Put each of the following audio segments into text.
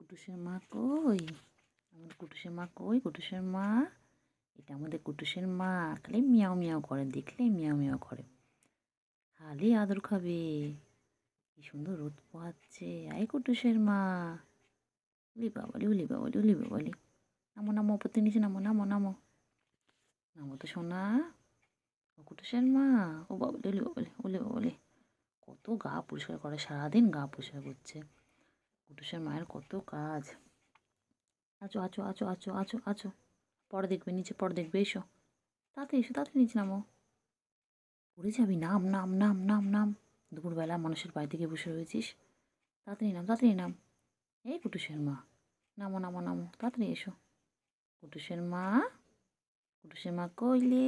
কুটুসের মা কই? আমাদের কুটুসের মা কই? কুটুসের মা, এটা আমাদের কুটুসের মা। খালি মিয়াও মিয়াও করে, দেখলেই মিয়াও মিয়াও করে, খালি আদর খাবে। কি সুন্দর রোদ পোহাচ্ছে। আই কুটুসের মা, উলি বাবালি উলি বাবালি উলি বাবালি। নামো নামো, উপর নিচে নামো নামো নামো নামো তো সোনা। ও কুটুসের মা, ও বাবালি উলি বাবালি উলি বাবালি। কত গা পরিষ্কার করে, সারাদিন গা পরিষ্কার করছে। কুটুসের মায়ের কত কাজ। আছো আছো আছো আছো আছো আছো, পরে দেখবে, নিচে পরে দেখবে। এসো তাড়াতাড়ি, এসো তাড়াতাড়ি, নিচে নামো। পড়ে যাবি, নাম নাম নাম নাম নাম। দুপুরবেলা মানুষের বাড়িতে গিয়ে বসে রয়েছিস, তাড়াতাড়ি নাম তাড়াতাড়ি নাম। এই কুটুসের মা, নামো নামো নামো, তাড়াতাড়ি এসো। কুটুসের মা, কুটুসের মা কইলে?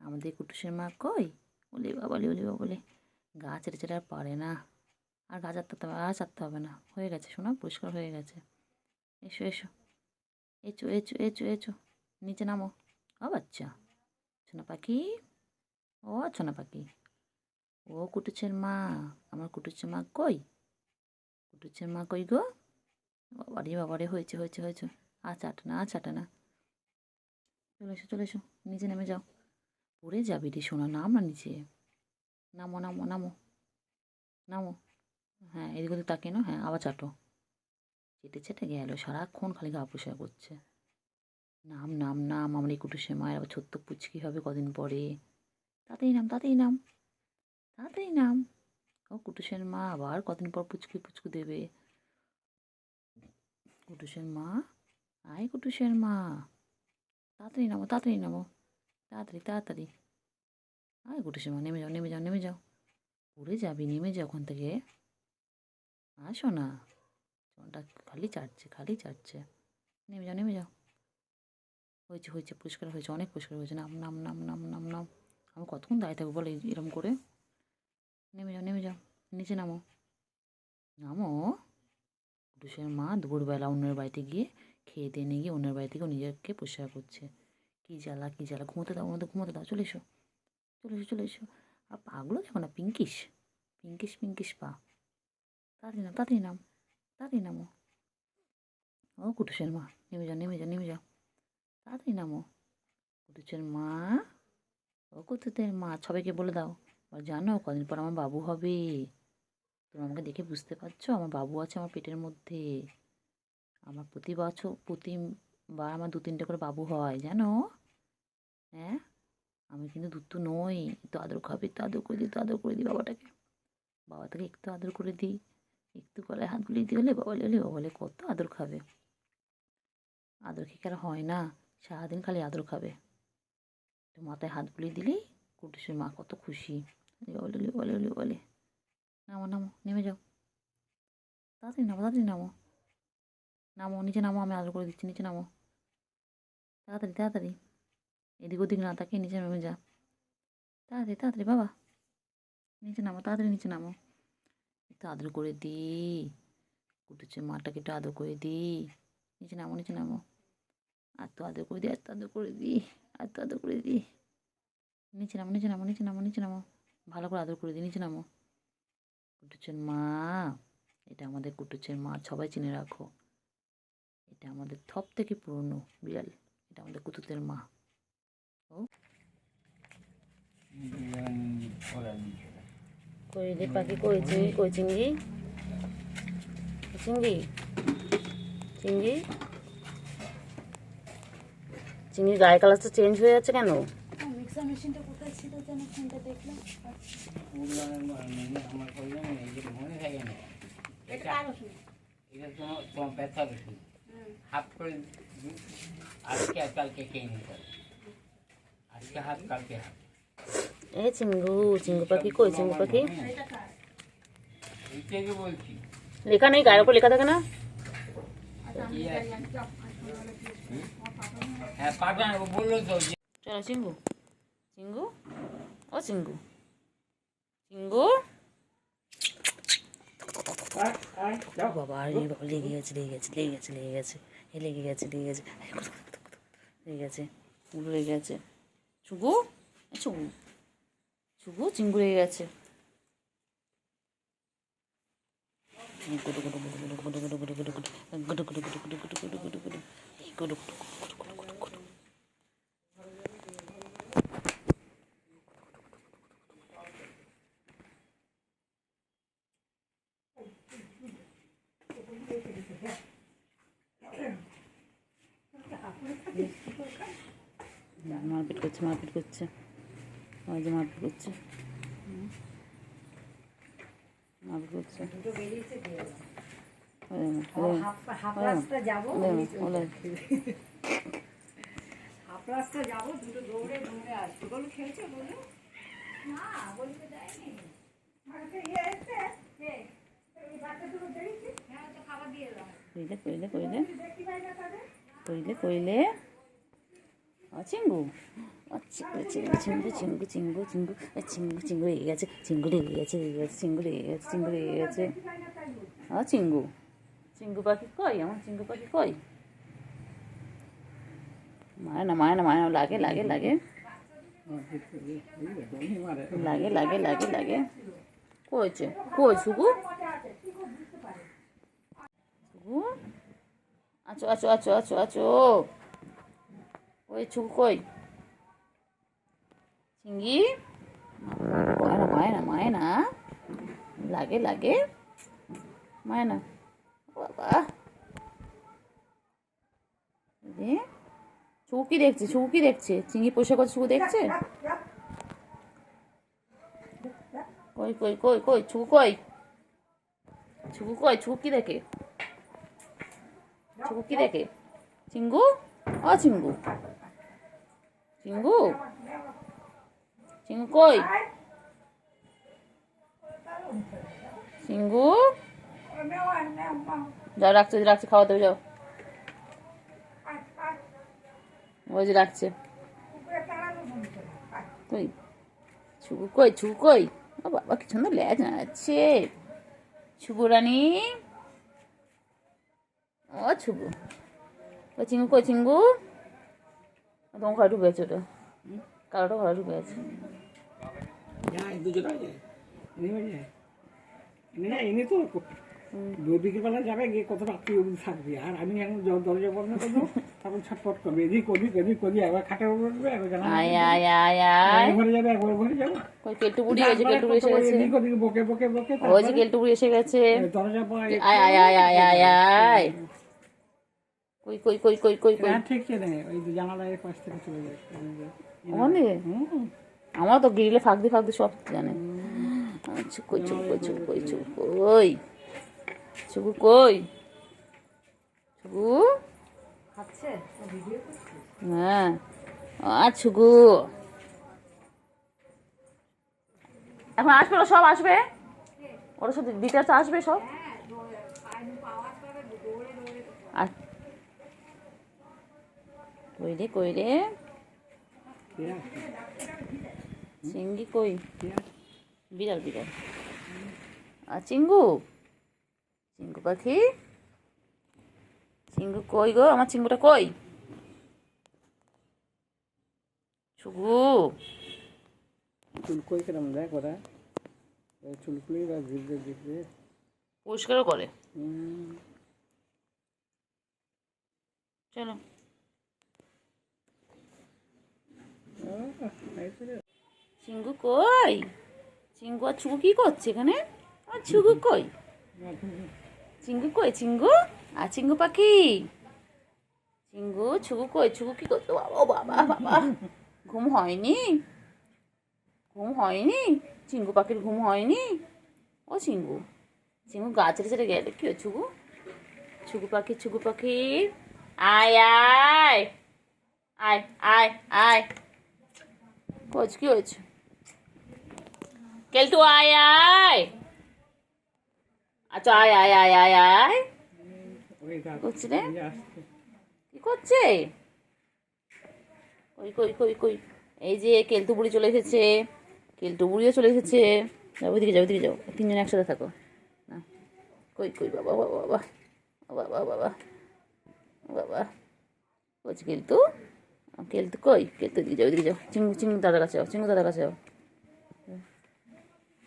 আমাদের কুটুসের মা কই? ওলে বাবালে ওলে বাবালে, গা ছেড়ে ছেড়ে আর পারে না। আর গা চাটতে হবে, আর চাটতে হবে না, হয়ে গেছে সোনা, পরিষ্কার হয়ে গেছে। এসো এসো, এচো এচো এচো এচো, নিচে নামো। ও বাচ্চা, সোনা পাখি, ও সোনা পাখি, ও কুটুসের মা, আমার কুটুসের মা কই? কুটুসের মা কই গো? বাবারে বাবারে, হয়েছে হয়েছে হয়েছে, আর চাটে না আর চাটে না। চলে এসো চলে এসো, নিচে নেমে যাও। পড়ে যাবি রে সোনা, নাম না নিচে। নামো নামো নামো নামো। হ্যাঁ, এদিক ওদিক তাকিয়ে নাও, হ্যাঁ আবার চাটো। চেটে চেটে গেলো, সারাক্ষণ খালি গা পরিষ্কার করছে। নাম নাম নাম, আমার এই কুটুসের মায়ের আবার ছোট্ট পুচকি হবে কদিন পরে। তাড়াতাড়ি নাম তাড়াতাড়ি নাম তাড়াতাড়ি নাম। ও কুটুসের মা আবার কদিন পর পুচকি পুচকু দেবে। কুটুসের মা, আয় কুটুসের মা, তাড়াতাড়ি নামো তাড়াতাড়ি নামো, তাড়াতাড়ি তাড়াতাড়ি। আয় কুটুসের মা, নেমে যাও নেমে যাও নেমে যাও। পড়ে যাবি, নেমে যাও ওখান থেকে। আসো না, চনটা খালি চাটছে খালি চাটছে। নেমে যাও নেমে যাও। হয়েছে হয়েছে, পরিষ্কার হয়েছে, অনেক পরিষ্কার হয়েছে। নাম নাম নাম নাম নাম নাম। আমি কতক্ষণ দাঁড়িয়ে থাকবো বলো এরম করে? নেমে যাও নেমে যাও, নিচে নামো নামো। কুটুসের মা দুপুরবেলা অন্যের বাড়িতে গিয়ে খেয়ে দিয়ে নিয়ে গিয়ে অন্যের বাড়ি থেকেও নিজেকে পরিষ্কার করছে। কী জ্বালা কী জ্বালা, ঘুমোতে দাও ওনাদের, ঘুমোতে দাও। চলে এসো চলে এসো চলে এসো। আর পাগুলো দেখো না, পিঙ্কিশ পিঙ্কিশ পিঙ্কিশ পা। তাড়াতাড়ি নাম তাড়াতাড়ি নাম তাড়াতাড়ি নামো। ও কুটুসের মা, নেমে যাও নেমে যাও নেমে যাও, তাড়াতাড়ি নামো। কুটুসের মা, ও কুটুসের মা, সবাইকে বলে দাও। আর জানো কদিন পর আমার বাবু হবে। তুমি আমাকে দেখে বুঝতে পারছো, আমার বাবু আছে আমার পেটের মধ্যে। আমার প্রতিবার আমার 2-3টে করে বাবু হয় জানো। হ্যাঁ, আমি কিন্তু দুধ নই, একটু আদর খাবে, একটু আদর করে দিই, একটু আদর করে দিই বাবাটাকে। বাবাটাকে একটু আদর করে দিই, একটু গলায় হাত বুলিয়ে দিই, হলে বাবা হলে বাবা হলে কত আদর খাবে। আদর খেয়ে আর হয় না, সারাদিন খালি আদর খাবে। তো মাথায় হাত বুলিয়ে দিলেই কুটুসের মা কত খুশি। বলে বলে বলে বলে, নামো নামো, নেমে যাও, তাড়াতাড়ি নামো তাড়াতাড়ি নামো নামো, নিচে নামো, আমি আদর করে দিচ্ছি, নিচে নামো তাড়াতাড়ি তাড়াতাড়ি। এদিক ওদিক না তাকিয়ে নিচে নেমে যা, তাড়াতাড়ি তাড়াতাড়ি বাবা, নিচে নামো তাড়াতাড়ি নিচে নামো। একটু আদর করে দিই, কুটুসের মাটাকে একটু আদর করে দিই। নিচে নামো নিচে নামো, আর তো আদর করে দিই, আর তো আদর করে দিই, আর তো আদর করে দিই। নিচে নামো নিচে নামো নিচে নামো নিচে নামো, ভালো করে আদর করে দিই, নিচে নামো। কুটুসের মা, এটা আমাদের কুটুসের মা, সবাই চিনে রাখো। এটা আমাদের সব থেকে পুরনো বিড়াল, এটা আমাদের কুতুতের মা। ও কইলে পাখি, কই চিংড়ি, কই চিংড়ি, চিংড়ি চিংড়ি চিংড়ির গায়ে কালারটা চেঞ্জ হয়ে যাচ্ছে কেন? মিক্সার মেশিনটা কোথায় ছিল যেন, ফোনটা দেখলাম। হাফ করে আজকে আর কালকে খেয়ে নিতে হবে। আজকে হাফ কালকে হাফ। এ চিঙ্গু, চিঙ্গু পাখি কই? চিঙ্গু পাখি এইটাকে বলছি। লেখা নেই, গায়ের উপর লেখা থাকে না? হ্যাঁ পাঠান বললো তো। চলো চিঙ্গু, চিঙ্গু, ও চিঙ্গু, চিঙ্গু। বাবা রে বাবা, লেগে গেছে লেগে গেছে লেগে গেছে লেগে গেছে, এ লেগে গেছে লেগে গেছে, লেগে গেছে, চিঙ্গু লেগে গেছে। চুগু, চুগু চুগু, চিঙ্গু লেগে গেছে। কুটুক মারপিট করছে ওই যে মারপিট করছে কইলে চিঙ্গু চিঙ্গু রেগে গেছে চিঙ্গু পাখি কই আমার চিঙ্গু পাখি কই মারে না লাগে কইছে কই সুগু আচো ওই ছুকু কই চিঙ্গি মায় না লাগে মায় না বাবা ছুকু কি দেখছে চিঙ্গি পয়সা করছে ছুকু দেখছে কই ছুকু কি দেখে চিঙ্গু চিঙ্গু কই চিঙ্গু যাও রাখছে খাওয়া দেবে যাও ওই যে রাখছে কই ছুকু কই বাবা কি সুন্দর লেজ নাড়াচ্ছে ছুকু রানী ও ছুকু ওই চিঙ্গু তোমার ঘরে ঢুকে গেছে ওটা কারোটা ঘরে ঢুকে গেছে এনে তো বিকেলবেলা যাবে গিয়ে কত রাত্রি অবধি থাকবে আর আমি এখন দরজা বন্ধ করবো তখন ছটফট করবে এদিক ওদিক একবার খাটে উঠবে একবার ঘরে যাবে একবার ঘরে যাবে কেলটু বুড়ি এসে গেছে এদিক ওদিক বকে ওই যে কেলটু বুড়ি এসে গেছে দরজা পায় আয় কই ঠিক চেনে ওই জানালার পাশ থেকে চলে যায় আমার তো গ্রিলে ফাঁক দিয়ে সব জানে কই ছুকু হ্যাঁ ছুকু এখন আসবে ওরা সব আসবে ওরা সব দিতে আসবে সব কই রে চিঙ্গি কই বিড়াল আর চিঙ্গু পাখি কই গো আমার চিঙ্গুটা কই ছুকু চুলকুই কেমন দেখ ওরা চুলকুলি দিতে পরিষ্কারও করে চলো চিঙ্গু কই আর ছুকু কি করছে এখানে আর ছুকু কই চিঙ্গু আর চিঙ্গু পাখি ছুকু কি করছে বাবা ঘুম হয়নি চিঙ্গু পাখির ঘুম হয়নি ও চিঙ্গু গাছের ছেড়ে গেলে কি ছুকু পাখি আয় কোচ কি হয়েছে কেলটু আয় আচ্ছা আয় করছি রে কি করছে কই এই যে কেলটু বুড়ি চলে এসেছে বুড়িও চলে এসেছে যাও ওইদিকে যাও তিনজন একসাথে থাকো না কই বাবা করছি কেলটু কই দিকে যাও চিঙ্গু দাদার কাছে যাও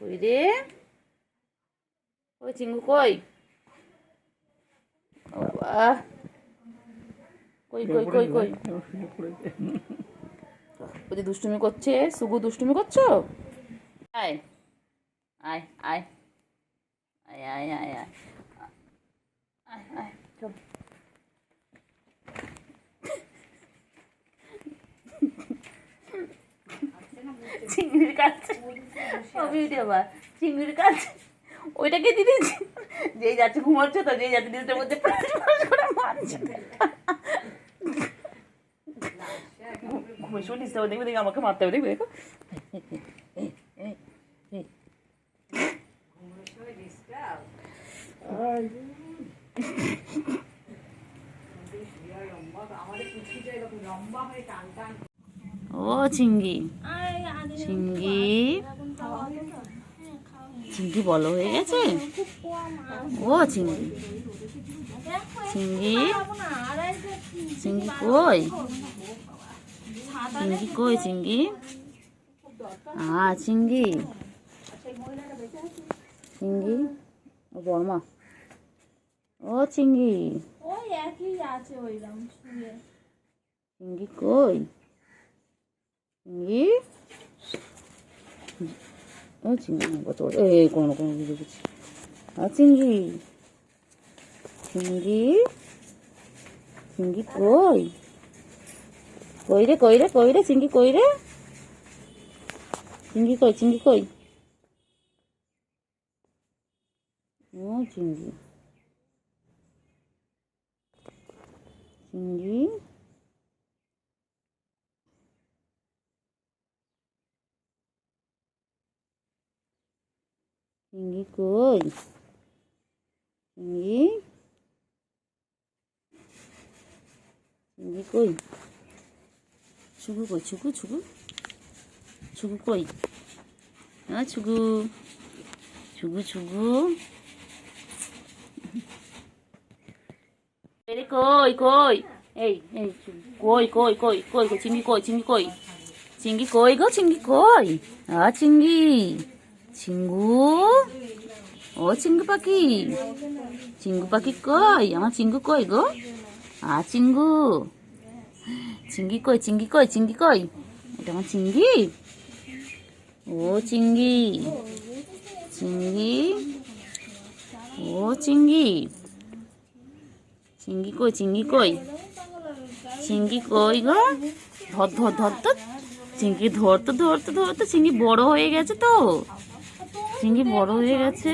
কই রে ওই চিঙ্গু কই বাবা কই কই কই কই শুয়ে পড়েছে। ওই যে দুষ্টুমি করছে, সুগু দুষ্টুমি করছো? আয় আয় আয় আয় আয় আয় আয় আয় আয় চল। চিংড়ির কাছে ও ভিডিও বা চিংড়ির কাছে ওইটাকে দিয়েছি, যেই যাচ্ছে ঘুমাচ্ছে তো, যেই যাচ্ছে নিজের মধ্যে প্রাণ করে মারছে। ঘুমে শুনিস তো, দেখবে দেখে আমাকে মারতে হবে, দেখবে দেখো। ও চিংড়ি, চিংড়ি, চিংড়ি বলো হয়ে গেছে। ও চিংড়ি, চিংড়ি, চিংড়ি কই, চিংড়ি কই, চিংড়ি, চিংড়ি, চিংড়ি, ও বর্মা, ও চিংড়ি, ওই একই আছে ওইরকম শুয়ে। চিংড়ি কই, চিংড়ি, ও চিংড়ি কত এই কোনো কোনো দেখেছি। চিংড়ি, চিংড়ি, চিংড়ি কই, কই রে কই রে কই রে চিংড়ি কই রে, চিংড়ি কই, চিংড়ি কই, ও চিংড়ি, চিংড়ি, চিংড়ি কই, চিংড়ি, চিংড়ি কই, ছুগু কই, ছুগু ছুগু, ছুগু কই, ছুগু, ছুগু ছুগু, এরে কই কই, এই এই কই কই কই কই কই, চিংড়ি কই, চিংড়ি কই, চিংড়ি কই গো, চিংড়ি কই, চিংড়ি, চিঙ্গু, ও চিঙ্গু পাখি, চিঙ্গু পাখি কই, আমার চিঙ্গু কই গো, চিঙ্গু, চিঙ্গি কই, চিঙ্গি কই, চিঙ্গি কই, এটা আমার চিঙ্গি, ও চিঙ্গি, চিঙ্গি, ও চিঙ্গি, চিঙ্গি কই, চিঙ্গি কই, চিঙ্গি কই গো, ধর ধর ধর তো, চিঙ্গি ধরতে ধরতে ধরতে চিঙ্গি বড় হয়ে গেছে তো, চিংড়ি বড় হয়ে গেছে।